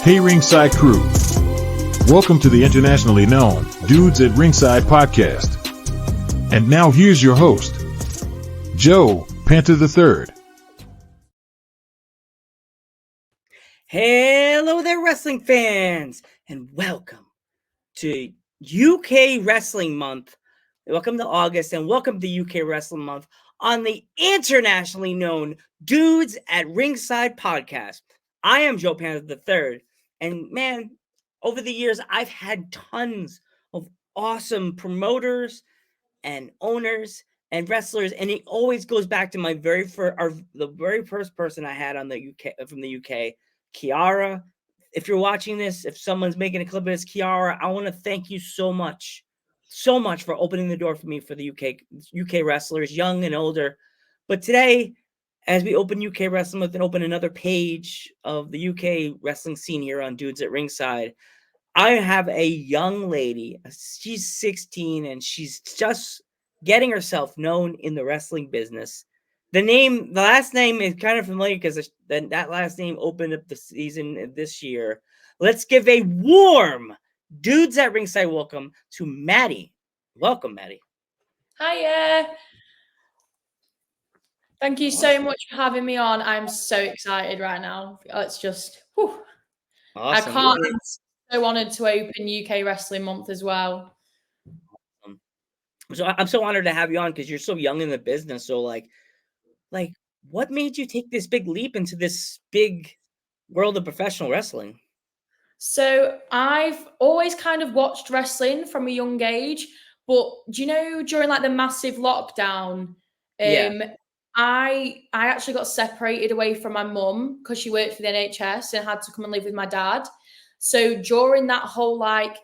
Hey Ringside crew, welcome to the internationally known Dudes at Ringside podcast. And now here's your host, Joe Panther III. Hello there, wrestling fans, and welcome to UK Wrestling Month. Welcome to August, and welcome to UK Wrestling Month on the internationally known Dudes at Ringside podcast. I am Joe Panther III, and man, over the years, I've had tons of awesome promoters and owners and wrestlers, and it always goes back to the very first person I had on the UK from the UK, Kiara. If you're watching this, if someone's making a clip of this, Kiara, I want to thank you so much for opening the door for me for the UK wrestlers, young and older. But today, as we open UK Wrestling Month and open another page of the UK wrestling scene here on Dudes at Ringside, I have a young lady. She's 16 and she's just getting herself known in the wrestling business. The last name is kind of familiar because that last name opened up the season this year. Let's give a warm Dudes at Ringside welcome to Maddie. Welcome, Maddie. Hiya. Thank you so much for having me on. I'm so excited right now. It's just, whew. Awesome. I'm so honored to open UK Wrestling Month as well. So I'm so honored to have you on because you're so young in the business. So like, what made you take this big leap into this big world of professional wrestling? So I've always kind of watched wrestling from a young age, but do you know during like the massive lockdown, I actually got separated away from my mum because she worked for the NHS and had to come and live with my dad. So during that whole like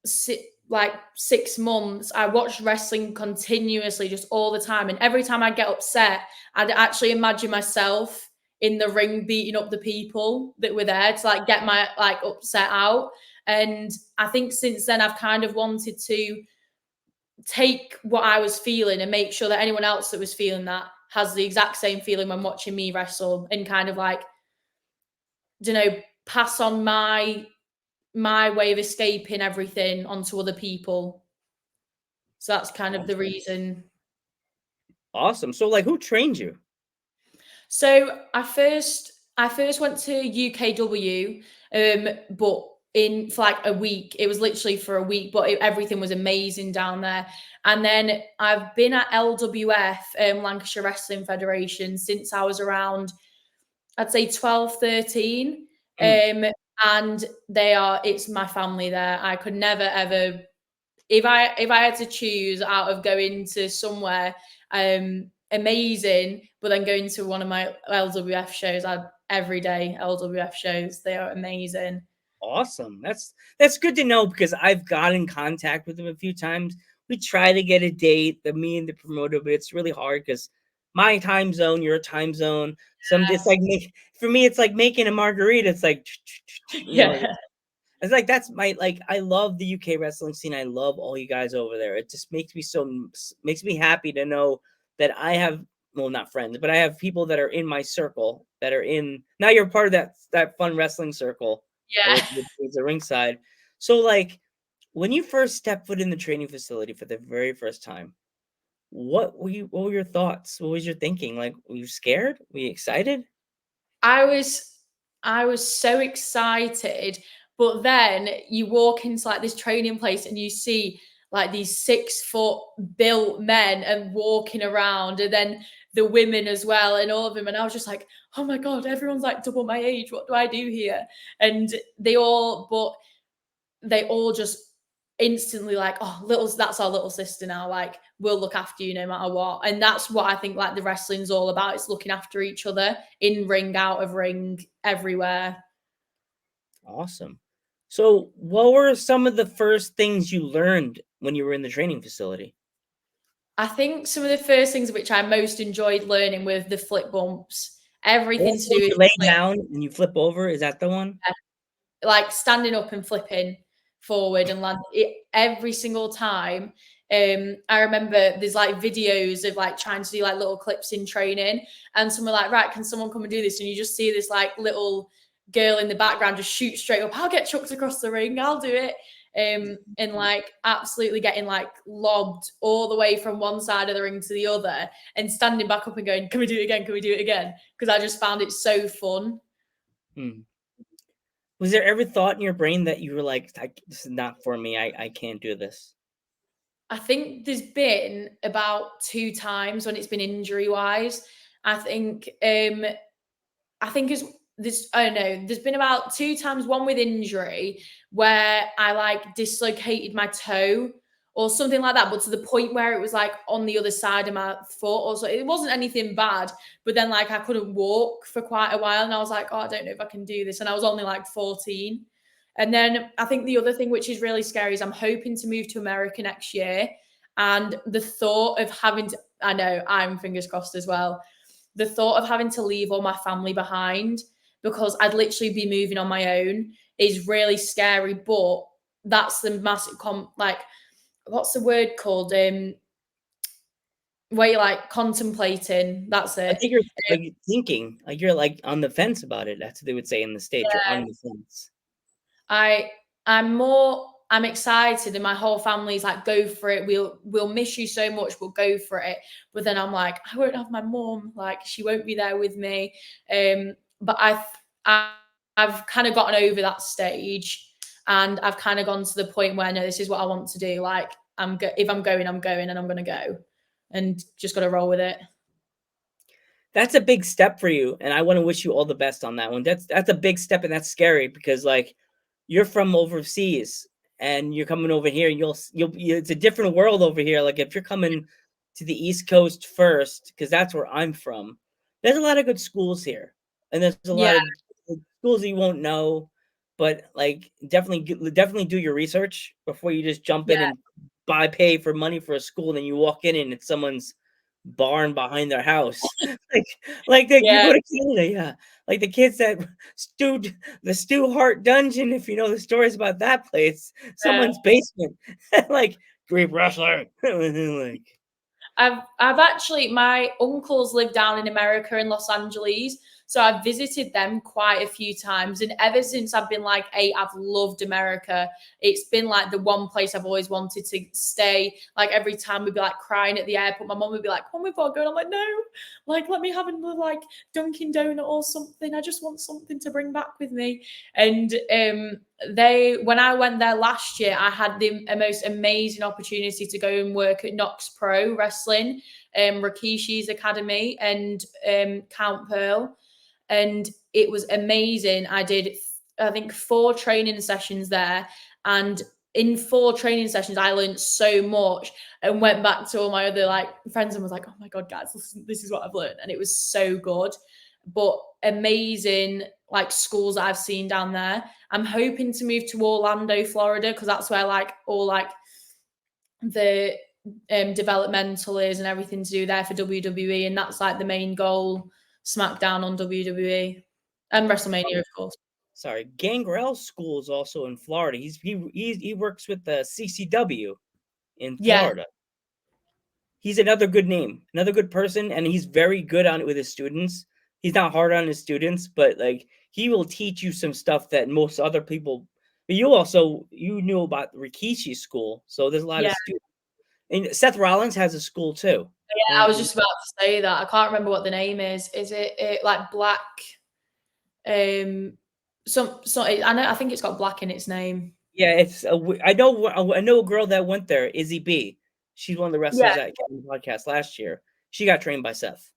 6 months, I watched wrestling continuously, just all the time. And every time I get upset, I'd actually imagine myself in the ring beating up the people that were there to like get my like upset out. And I think since then I've kind of wanted to take what I was feeling and make sure that anyone else that was feeling that has the exact same feeling when watching me wrestle, and kind of like, pass on my way of escaping everything onto other people. So that's kind of the reason. Awesome. So like, who trained you? So I first went to UKW, but for like a week. It was literally for a week, but everything was amazing down there. And then I've been at LWF, Lancashire Wrestling Federation, since I was around, I'd say 12, 13. And it's my family there. I could never ever, if I had to choose out of going to somewhere amazing, but then going to one of my LWF shows, everyday LWF shows, they are amazing. Awesome. That's good to know because I've got in contact with them a few times. We try to get a date, me and the promoter, but it's really hard because my time zone, your time zone. It's like for me, it's like making a margarita. It's like, it's like that's I love the UK wrestling scene. I love all you guys over there. It just makes me happy to know that I have, well, not friends, but I have people that are in my circle that are in. Now you're part of that fun wrestling circle. Yeah. With the Ringside. So like, when you first stepped foot in the training facility for the very first time, what were your thoughts? What was your thinking? Like, were you scared? Were you excited? I was so excited, but then you walk into like this training place and you see like these 6 foot built men and walking around, and then the women as well, and all of them. And I was just like, oh my God, everyone's like double my age. What do I do here? And they all just instantly like, oh, that's our little sister now. Like, we'll look after you no matter what. And that's what I think like the wrestling's all about. It's looking after each other in ring, out of ring, everywhere. Awesome. So what were some of the first things you learned when you were in the training facility? I think some of the first things which I most enjoyed learning were the flip bumps. Everything to do with you lay down and you flip over. Is that the one? Yeah. Like standing up and flipping forward and land it every single time. I remember there's like videos of like trying to do like little clips in training, and someone like, right, can someone come and do this? And you just see this like little girl in the background just shoot straight up. I'll get chucked across the ring. I'll do it. And like absolutely getting like lobbed all the way from one side of the ring to the other and standing back up and going, can we do it again? Can we do it again? Because I just found it so fun. Was there ever thought in your brain that you were like, this is not for me. I can't do this? I think there's been about 2 times when it's been injury wise. I think it's this, I don't know, there's been about 2 times, one with injury where I like dislocated my toe or something like that, but to the point where it was like on the other side of my foot. Also, it wasn't anything bad, but then like I couldn't walk for quite a while and I was like, oh, I don't know if I can do this. And I was only like 14. And then I think the other thing which is really scary is I'm hoping to move to America next year. And the thought of having to, I know I'm fingers crossed as well, the thought of having to leave all my family behind because I'd literally be moving on my own is really scary. But that's the massive, like, what's the word called? Where you're like contemplating. That's it. I think you're like thinking, like you're like on the fence about it. That's what they would say in the States. Yeah. You're on the fence. I'm excited and my whole family's like, go for it. We'll miss you so much. We'll go for it. But then I'm like, I won't have my mom. Like she won't be there with me. But I've kind of gotten over that stage and I've kind of gone to the point where no, this is what I want to do. Like if I'm going, I'm going and I'm going to go and just got to roll with it. That's a big step for you. And I want to wish you all the best on that one. That's a big step and that's scary because like you're from overseas and you're coming over here and you'll it's a different world over here. Like if you're coming to the East Coast first, because that's where I'm from, there's a lot of good schools here. And there's a lot of schools you won't know, but like definitely do your research before you just jump in and pay for money for a school and then you walk in and it's someone's barn behind their house. like you go to Canada, like the kids that the Stu Hart dungeon, if you know the stories about that place, someone's basement. Like Greek wrestler. Like I've actually, my uncles live down in America in Los Angeles. So I've visited them quite a few times. And ever since I've been like 8, I've loved America. It's been like the one place I've always wanted to stay. Like every time we'd be like crying at the airport, my mom would be like, come with our go. And I'm like, no, like let me have another like Dunkin' Donut or something. I just want something to bring back with me. And when I went there last year, I had the most amazing opportunity to go and work at Knox Pro Wrestling, Rikishi's academy and Count Pearl. And it was amazing. I did, I think, 4 training sessions there. And in 4 training sessions, I learned so much and went back to all my other like friends and was like, oh my God, guys, this is what I've learned. And it was so good. But amazing like schools that I've seen down there. I'm hoping to move to Orlando, Florida, because that's where like all like the developmental is and everything to do there for WWE. And that's like the main goal. SmackDown on WWE and WrestleMania, of course. Sorry, Gangrel School is also in Florida. He works with the CCW in Florida. He's another good name, another good person, and he's very good on it with his students. He's not hard on his students, but like he will teach you some stuff that most other people. But you knew about Rikishi school, so there's a lot of students. And Seth Rollins has a school too. Yeah, I was just about to say that. I can't remember what the name is. Is it like Black? I think it's got Black in its name. Yeah, I know a girl that went there, Izzy B. She's one of the wrestlers that came on the podcast last year. She got trained by Seth.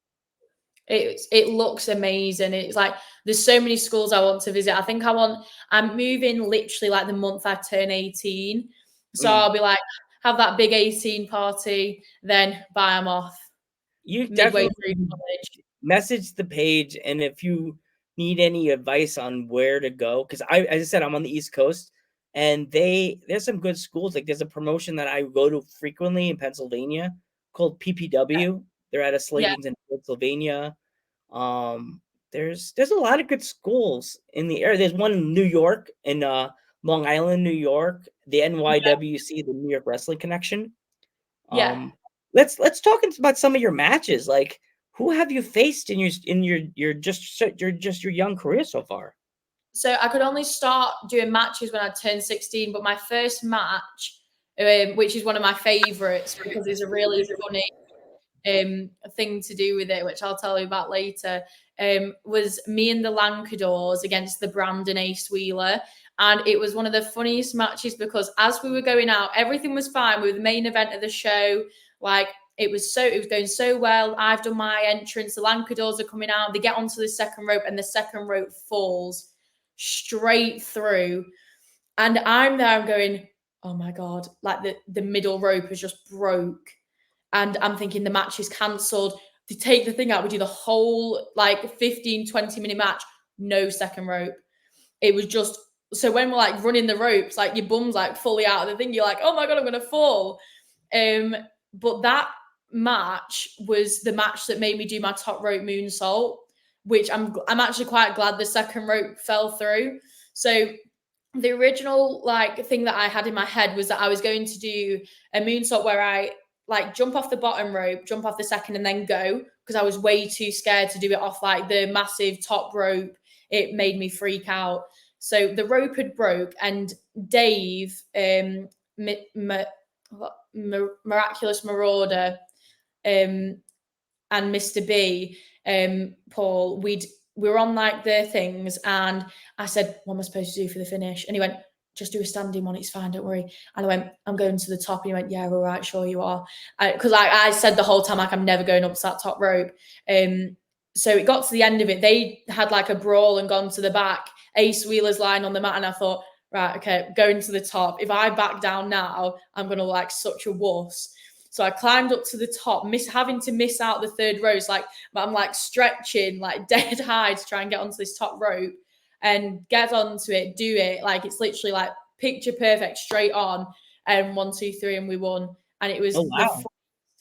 It looks amazing. It's like there's so many schools I want to visit. I think I'm moving literally like the month I turn 18. So I'll be like, have that big 18 party, then bye, I'm off. You definitely message the page, and if you need any advice on where to go, because as I said, I'm on the East Coast, and there's some good schools. Like there's a promotion that I go to frequently in Pennsylvania called PPW. They're at a Slayton's in Pennsylvania. There's a lot of good schools in the area. There's one in New York, in Long Island, New York, the NYWC, the New York Wrestling Connection. Let's talk about some of your matches. Like, who have you faced in your young career so far? so I could only start doing matches when I turned 16, but my first match, which is one of my favorites because it's a really funny thing to do with it, which I'll tell you about later, was me and the Lancadors against the Brandon Ace Wheeler. And it was one of the funniest matches because as we were going out, everything was fine. We were the main event of the show. Like, it was going so well. I've done my entrance. The Lancadors are coming out. They get onto the second rope and the second rope falls straight through. And I'm there, I'm going, oh my God, like the middle rope has just broke. And I'm thinking the match is cancelled. To take the thing out, we do the whole like 15, 20-minute match, no second rope. It was just, so when we're like running the ropes, like your bum's like fully out of the thing, you're like, oh my God, I'm going to fall. But that match was the match that made me do my top rope moonsault, which I'm actually quite glad the second rope fell through. So the original like thing that I had in my head was that I was going to do a moonsault where I like jump off the bottom rope, jump off the second, and then go, because I was way too scared to do it off like the massive top rope. It made me freak out. So the rope had broke, and Dave, Miraculous Marauder, and Mr. B, Paul, we were on like their things, and I said, what am I supposed to do for the finish? And he went, just do a standing one, it's fine, don't worry. And I went, I'm going to the top. And he went, yeah, all right, sure you are. Because I said the whole time, like, I'm never going up to that top rope. So it got to the end of it. They had like a brawl and gone to the back. Ace Wheeler's lying on the mat, and I thought, right, okay, going to the top. If I back down now, I'm going to like such a wuss. So I climbed up to the top, having to miss out the third row. It's like, but I'm like stretching like dead high to try and get onto this top rope and get onto it, do it. Like, it's literally like picture perfect, straight on. And 1, 2, 3, and we won. And it was the first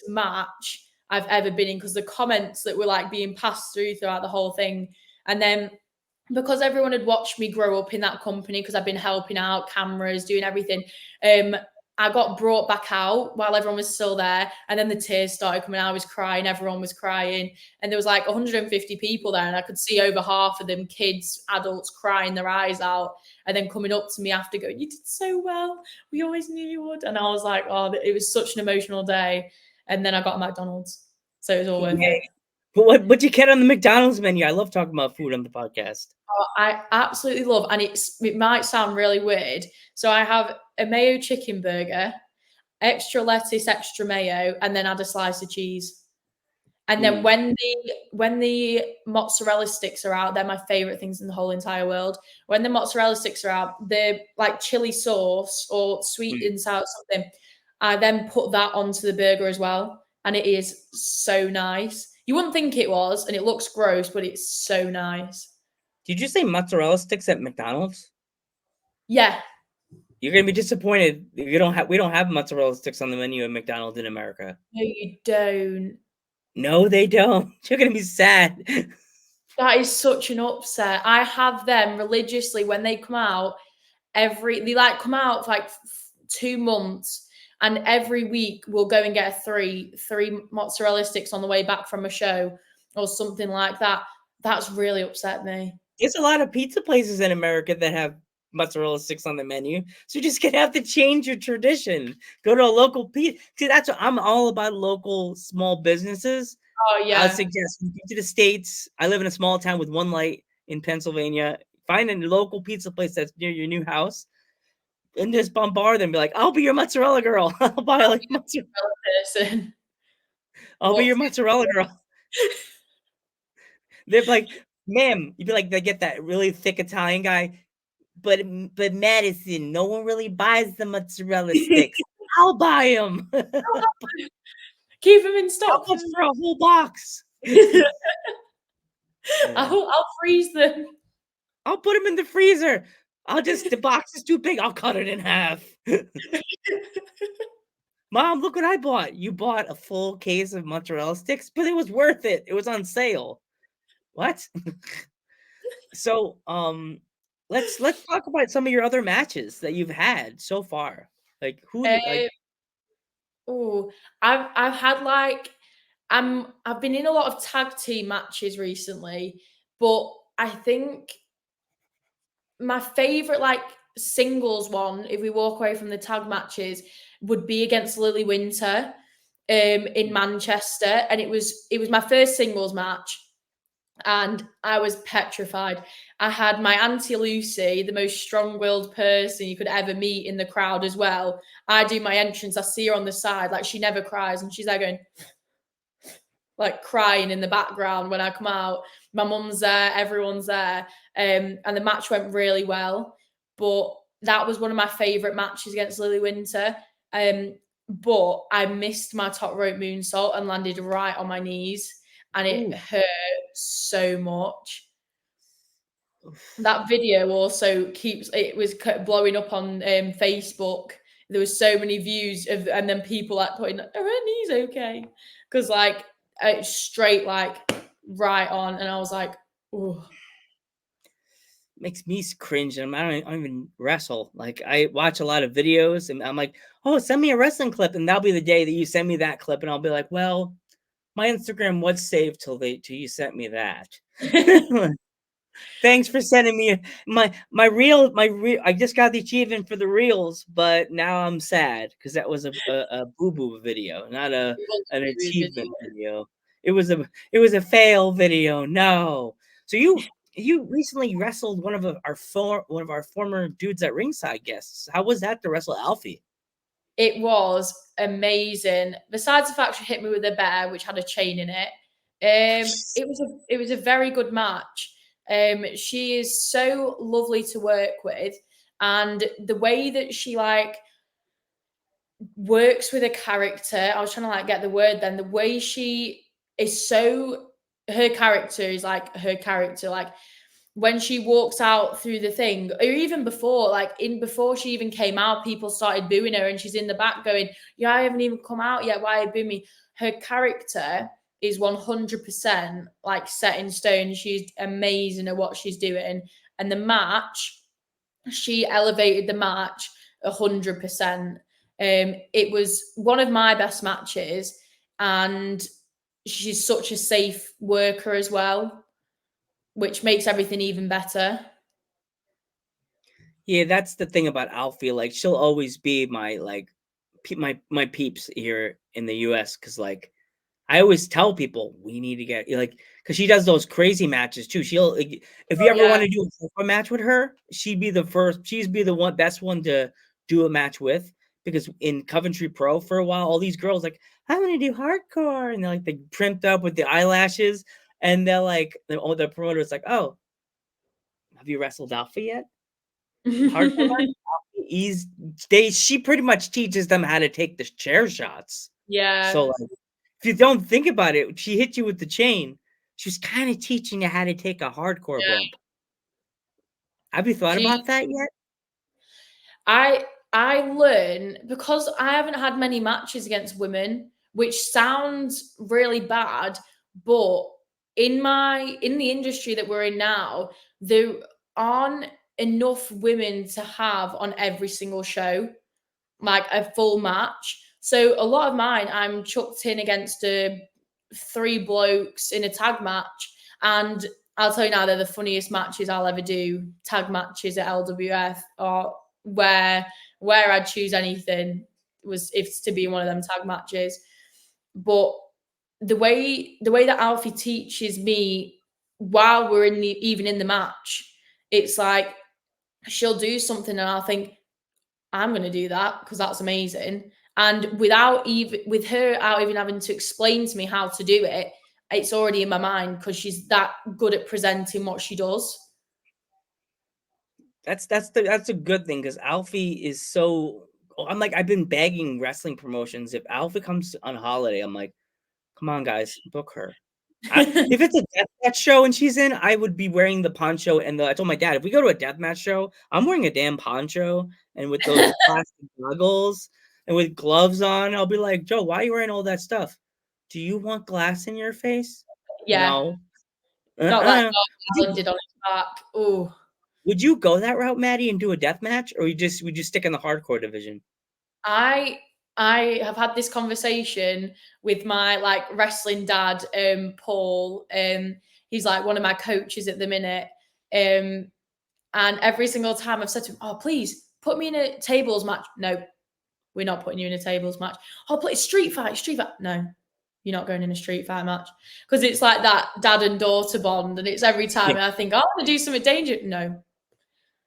match I've ever been in, because the comments that were like being passed throughout the whole thing. And then because everyone had watched me grow up in that company, because I've been helping out, cameras, doing everything, I got brought back out while everyone was still there. And then the tears started coming out. I was crying. Everyone was crying. And there was like 150 people there. And I could see over half of them, kids, adults, crying their eyes out. And then coming up to me after going, you did so well. We always knew you would. And I was like, oh, it was such an emotional day. And then I got a McDonald's. So it was all worth it. But what'd you get on the McDonald's menu? I love talking about food on the podcast. Oh, I absolutely love, and it might sound really weird. So I have a mayo chicken burger, extra lettuce, extra mayo, and then add a slice of cheese. And then when the mozzarella sticks are out, they're my favorite things in the whole entire world. When the mozzarella sticks are out, they're like chili sauce or sweet and sour something. I then put that onto the burger as well, and it is so nice. You wouldn't think it was, and it looks gross, but it's so nice. Did you say mozzarella sticks at McDonald's? Yeah. You're gonna be disappointed. We don't have mozzarella sticks on the menu at McDonald's in America. No, you don't. No, they don't. You're gonna be sad. That is such an upset. I have them religiously when they come out. They like come out for like 2 months, and every week we'll go and get three mozzarella sticks on the way back from a show or something like that. That's really upset me. There's a lot of pizza places in America that have mozzarella sticks on the menu, so you're just gonna have to change your tradition. Go to a local pizza. See, that's what I'm all about. Local small businesses. Oh yeah. I would suggest you go to the States. I live in a small town with one light in Pennsylvania. Find a local pizza place that's near your new house, and just bombard them. Be like, "I'll be your mozzarella girl. I'll buy like mozzarella person. I'll be your mozzarella girl." They're like, "Ma'am," you'd be like, they get that really thick Italian guy. But Madison, no one really buys the mozzarella sticks. I'll buy them. Keep them in stock. How much for a whole box? I'll freeze them. I'll put them in the freezer. The box is too big. I'll cut it in half. Mom, look what I bought. You bought a full case of mozzarella sticks, but it was worth it. It was on sale. What? So, let's talk about some of your other matches that you've had so far. Like who? I've had like I've been in a lot of tag team matches recently, but I think my favorite like singles one, if we walk away from the tag matches, would be against Lily Winter in Manchester, and it was my first singles match, and I was petrified. I had my Auntie Lucy, the most strong-willed person you could ever meet, in the crowd as well. I do my entrance, I see her on the side, like she never cries, and she's there going, like crying in the background when I come out. My mum's there, everyone's there, and the match went really well. But that was one of my favourite matches against Lily Winter. But I missed my top rope moonsault and landed right on my knees, and it hurt so much. That video also was blowing up on Facebook. There was so many views and then people like putting, "Are her knees okay?" Because like it's straight like right on, and I was like, "Oh." Makes me cringe, and I don't even wrestle. Like I watch a lot of videos, and I'm like, "Oh, send me a wrestling clip," and that'll be the day that you send me that clip, and I'll be like, "Well, my Instagram was saved till you sent me that." Thanks for sending me my reel. I just got the achievement for the reels, but now I'm sad because that was a boo boo video, not an achievement video. It was a fail video. No. So you recently wrestled one of our former dudes at Ringside guests. How was that to wrestle Alfie? It was amazing. Besides the fact she hit me with a bear, which had a chain in it, it was a very good match. She is so lovely to work with, and the way that she like works with a character, I was trying to like get the word then. The way she is her character is like her character. Like when she walks out through the thing, or even before, before she even came out, people started booing her, and she's in the back going, "Yeah, I haven't even come out yet. Why are you booing me?" Her character is 100% like set in stone. She's amazing at what she's doing, and the match, she elevated the match 100%. It was one of my best matches, and she's such a safe worker as well, which makes everything even better. Yeah, that's the thing about Alfie. Like, she'll always be my my peeps here in the U.S. Because like I always tell people we need to get like because she does those crazy matches too. She'll like, if you ever want to do a match with her, she'd be the first. She'd be the best one to do a match with because in Coventry Pro for a while, all these girls like I want to do hardcore and they're like they primped up with the eyelashes and they're like the promoter's like, oh, have you wrestled Alpha yet? Hardcore match? She pretty much teaches them how to take the chair shots. Yeah. So like, if you don't think about it, she hit you with the chain. She was kind of teaching you how to take a hardcore bump. Have you thought about that yet? I learn because I haven't had many matches against women, which sounds really bad, but in the industry that we're in now, there aren't enough women to have on every single show, like a full match. So a lot of mine, I'm chucked in against 3 blokes in a tag match, and I'll tell you now, they're the funniest matches I'll ever do. Tag matches at LWF, or where I'd choose anything was if it's to be in one of them tag matches. But the way that Alfie teaches me while we're even in the match, it's like she'll do something and I'll think, I'm going to do that because that's amazing. And with her out even having to explain to me how to do it, it's already in my mind because she's that good at presenting what she does. That's a good thing because Alfie is so. I'm like I've been begging wrestling promotions if Alfie comes on holiday, I'm like, come on guys, book her. If it's a deathmatch show and she's in, I would be wearing the poncho and I told my dad if we go to a deathmatch show, I'm wearing a damn poncho and with those plastic goggles and with gloves on. I'll be like, Joe, why are you wearing all that stuff? Do you want glass in your face? Yeah. No. Got that talented on his back. Oh. Would you go that route, Maddie, and do a death match, or would you stick in the hardcore division? I have had this conversation with my like wrestling dad, Paul. He's like one of my coaches at the minute. And every single time I've said to him, oh, please put me in a tables match. No, we're not putting you in a tables match. Oh, please, street fight. No, you're not going in a street fight match. Because it's like that dad and daughter bond. And it's every time I think, I want to do something dangerous. No.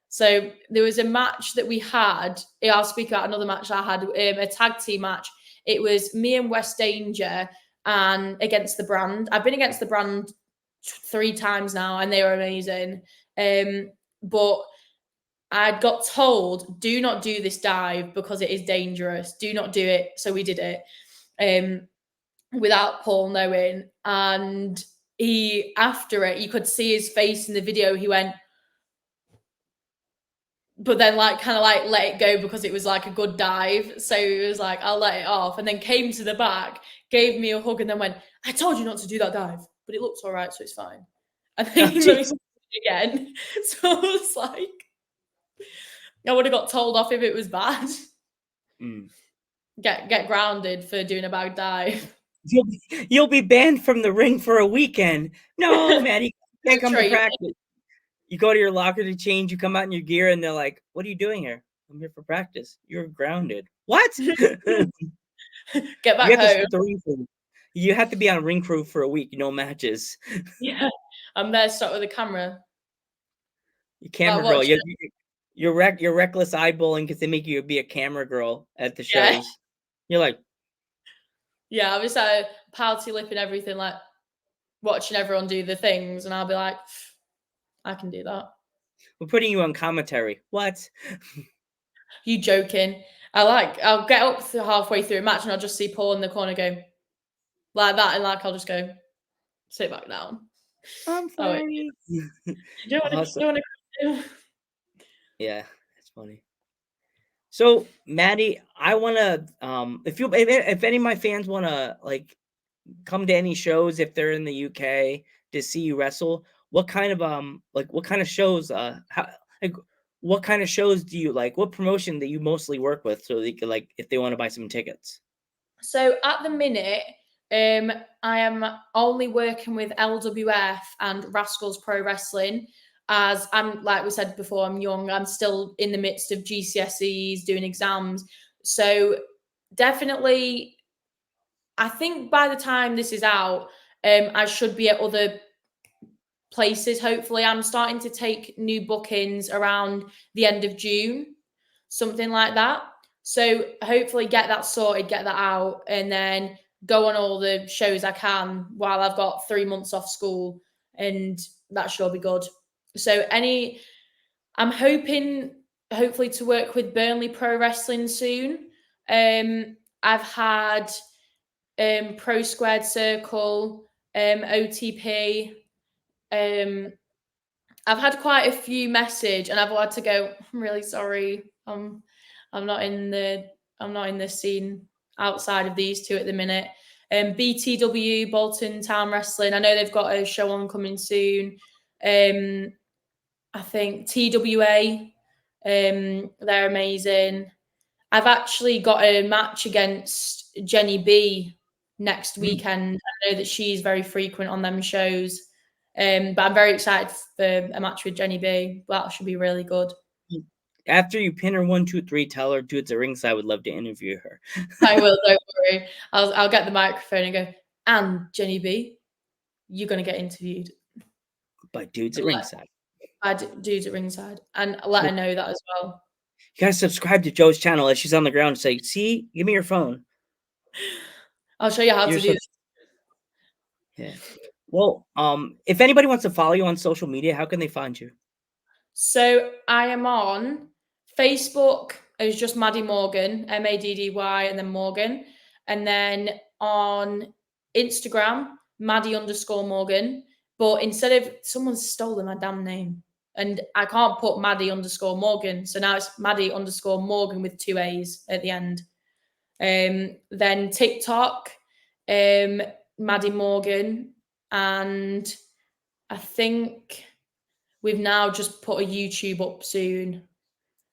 So there was a match that we had. I'll speak about another match I had, a tag team match. It was me and West Danger and against the Brand. I've been against the Brand 3 times now, and they were amazing. But I got told, do not do this dive because it is dangerous. Do not do it. So we did it without Paul knowing. And he, after it, you could see his face in the video. He went, but then like kind of like let it go because it was like a good dive. So he was like, I'll let it off. And then came to the back, gave me a hug, and then went, I told you not to do that dive, but it looks all right, so it's fine. And then he let me again. So I was like, I would have got told off if it was bad. Get grounded for doing a bad dive. You'll be banned from the ring for a weekend. No, Maddie, you can't come to practice. You go to your locker to change, you come out in your gear, and they're like, what are you doing here? I'm here for practice. You're grounded. What? Get back home. You have to be on a ring crew for a week, no matches. Yeah, I'm there stuck with a camera. You camera girl. You're reckless eyeballing because they make you be a camera girl at the shows. Yeah. You're like, yeah, I was party lipping everything, like watching everyone do the things, and I'll be like, I can do that. We're putting you on commentary. What? You joking? I'll get up halfway through a match and I'll just see Paul in the corner go like that, and like I'll just go sit back down. I'm sorry. You don't want to. Yeah, that's funny. So, Maddie, I want to if any of my fans want to like come to any shows if they're in the UK to see you wrestle, what kind of shows what kind of shows do you like? What promotion that you mostly work with so they could like if they want to buy some tickets? So at the minute, I am only working with LWF and Rascals Pro Wrestling, as I'm, like we said before, I'm young. I'm still in the midst of GCSEs, doing exams. So definitely, I think by the time this is out, I should be at other places. Hopefully, I'm starting to take new bookings around the end of June, something like that. So hopefully get that sorted, get that out, and then go on all the shows I can while I've got 3 months off school, and that should all be good. So I'm hopefully to work with Burnley Pro Wrestling soon. I've had Pro Squared Circle, OTP. I've had quite a few message, and I've had to go, I'm really sorry. I'm not in the scene outside of these two at the minute. BTW, Bolton Town Wrestling. I know they've got a show on coming soon. I think TWA, they're amazing. I've actually got a match against Jenny B next weekend. I know that she's very frequent on them shows. But I'm very excited for a match with Jenny B. That should be really good. After you pin her 1, 2, 3, tell her dudes at ringside I would love to interview her. I will, don't worry. I'll get the microphone and go, and Jenny B, you're gonna get interviewed by dudes at ringside. By dudes at ringside, and let her know that as well. You gotta subscribe to Joe's channel as she's on the ground and say, see, give me your phone. I'll show you how to do this. Yeah. Well, if anybody wants to follow you on social media, how can they find you? So I am on Facebook as just Maddie Morgan, Maddy, and then Morgan. And then on Instagram, Maddie_Morgan. But instead of, someone's stolen my damn name. And I can't put Maddie_Morgan. So now it's Maddie_Morgan with 2 A's at the end. Then TikTok, Maddie Morgan. And I think we've now just put a YouTube up soon.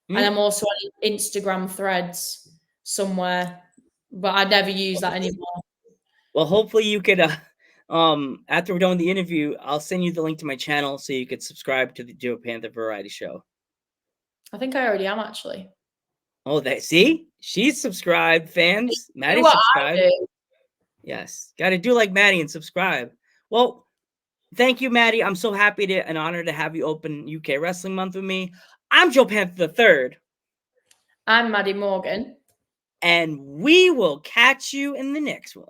And I'm also on Instagram Threads somewhere, but I never use that anymore. Well, hopefully you could After we're done with the interview, I'll send you the link to my channel so you could subscribe to the Joe Panther Variety Show. I think I already am, actually. Oh, see? She's subscribed, fans. Maddie Do what subscribed. I do. Yes. Got to do like Maddie and subscribe. Well, thank you, Maddie. I'm so happy and honored to have you open UK Wrestling Month with me. I'm Joe Panther III. I'm Maddie Morgan. And we will catch you in the next one.